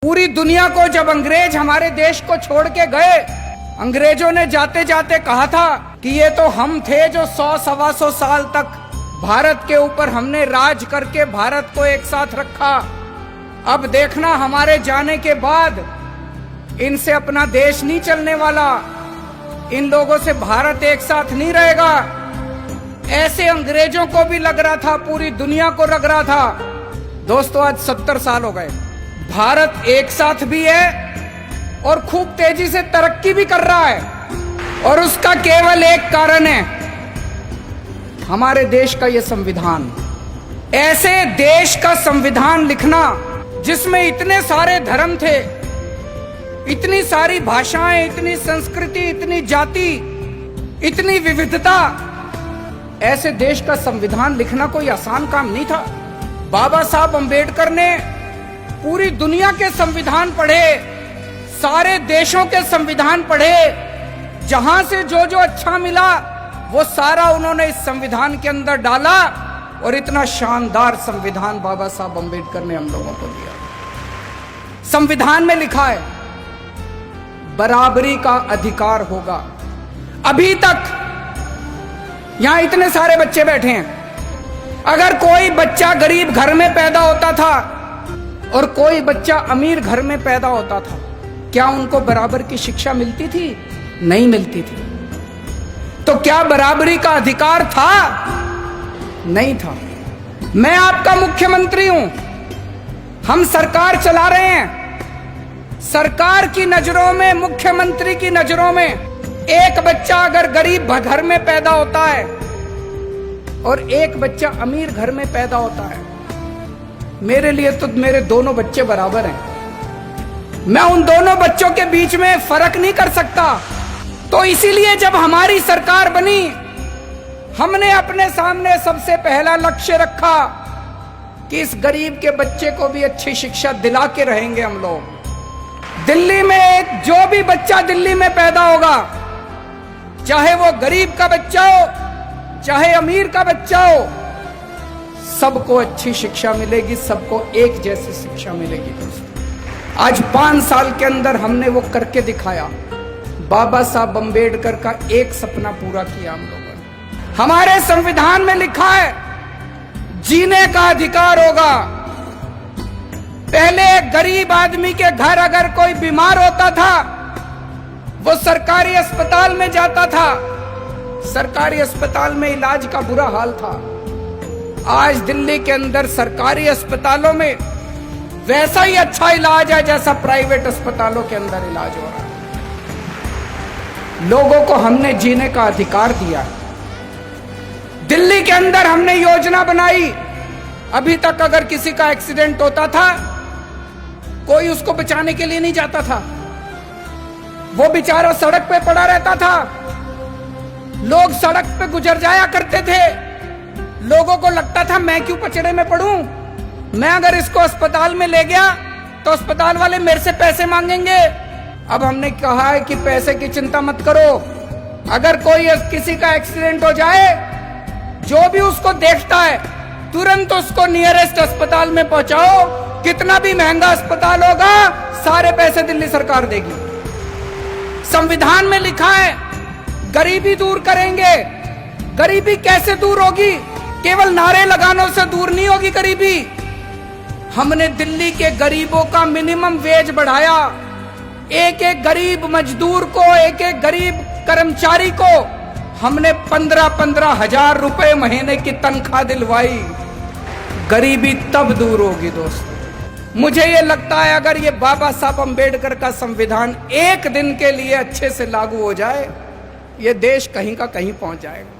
पूरी दुनिया को जब अंग्रेज हमारे देश को छोड़ के गए, अंग्रेजों ने जाते जाते कहा था कि ये तो हम थे जो 100-125 साल तक भारत के ऊपर हमने राज करके भारत को एक साथ रखा। अब देखना हमारे जाने के बाद इनसे अपना देश नहीं चलने वाला, इन लोगों से भारत एक साथ नहीं रहेगा। ऐसे अंग्रेजों को भी लग रहा था, पूरी दुनिया को लग रहा था। दोस्तों, आज 70 साल हो गए, भारत एक साथ भी है और खूब तेजी से तरक्की भी कर रहा है, और उसका केवल एक कारण है, हमारे देश का ये संविधान। ऐसे देश का संविधान लिखना जिसमें इतने सारे धर्म थे, इतनी सारी भाषाएं, इतनी संस्कृति, इतनी जाति, इतनी विविधता, ऐसे देश का संविधान लिखना कोई आसान काम नहीं था। बाबा साहब अंबेडकर ने पूरी दुनिया के संविधान पढ़े, सारे देशों के संविधान पढ़े, जहां से जो जो अच्छा मिला वो सारा उन्होंने इस संविधान के अंदर डाला, और इतना शानदार संविधान बाबा साहब अंबेडकर ने हम लोगों को दिया। संविधान में लिखा है बराबरी का अधिकार होगा। अभी तक यहां इतने सारे बच्चे बैठे हैं, अगर कोई बच्चा गरीब घर में पैदा होता था और कोई बच्चा अमीर घर में पैदा होता था, क्या उनको बराबर की शिक्षा मिलती थी? नहीं मिलती थी। तो क्या बराबरी का अधिकार था? नहीं था। मैं आपका मुख्यमंत्री हूं, हम सरकार चला रहे हैं। सरकार की नजरों में, मुख्यमंत्री की नजरों में, एक बच्चा अगर गरीब घर में पैदा होता है और एक बच्चा अमीर घर में पैदा होता है, मेरे लिए तो मेरे दोनों बच्चे बराबर हैं। मैं उन दोनों बच्चों के बीच में फर्क नहीं कर सकता। तो इसीलिए जब हमारी सरकार बनी, हमने अपने सामने सबसे पहला लक्ष्य रखा कि इस गरीब के बच्चे को भी अच्छी शिक्षा दिला के रहेंगे हम लोग। दिल्ली में जो भी बच्चा दिल्ली में पैदा होगा, चाहे वो गरीब का बच्चा हो, चाहे अमीर का बच्चा हो, सबको अच्छी शिक्षा मिलेगी, सबको एक जैसी शिक्षा मिलेगी। दोस्तों, आज 5 साल के अंदर हमने वो करके दिखाया। बाबा साहब अंबेडकर का एक सपना पूरा किया हम लोगों ने। हमारे संविधान में लिखा है जीने का अधिकार होगा। पहले गरीब आदमी के घर अगर कोई बीमार होता था, वो सरकारी अस्पताल में जाता था, सरकारी अस्पताल में इलाज का बुरा हाल था। आज दिल्ली के अंदर सरकारी अस्पतालों में वैसा ही अच्छा इलाज है जैसा प्राइवेट अस्पतालों के अंदर इलाज हो रहा है। लोगों को हमने जीने का अधिकार दिया है। दिल्ली के अंदर हमने योजना बनाई, अभी तक अगर किसी का एक्सीडेंट होता था, कोई उसको बचाने के लिए नहीं जाता था, वो बेचारा सड़क पे पड़ा रहता था। लोग सड़क पे गुजर जाया करते थे, लोगों को लगता था मैं क्यों पचड़े में पड़ूं, मैं अगर इसको अस्पताल में ले गया तो अस्पताल वाले मेरे से पैसे मांगेंगे। अब हमने कहा है कि पैसे की चिंता मत करो, अगर कोई किसी का एक्सीडेंट हो जाए, जो भी उसको देखता है तुरंत उसको नियरेस्ट अस्पताल में पहुंचाओ। कितना भी महंगा अस्पताल होगा, सारे पैसे दिल्ली सरकार देगी। संविधान में लिखा है गरीबी दूर करेंगे। गरीबी कैसे दूर होगी? केवल नारे लगाने से दूर नहीं होगी गरीबी। हमने दिल्ली के गरीबों का मिनिमम वेज बढ़ाया। एक एक गरीब मजदूर को, एक एक गरीब कर्मचारी को हमने 15-15 हजार रुपए महीने की तनख्वाह दिलवाई। गरीबी तब दूर होगी दोस्तों। मुझे ये लगता है अगर ये बाबा साहब अंबेडकर का संविधान एक दिन के लिए अच्छे से लागू हो जाए, ये देश कहीं का कहीं पहुंच जाएगा।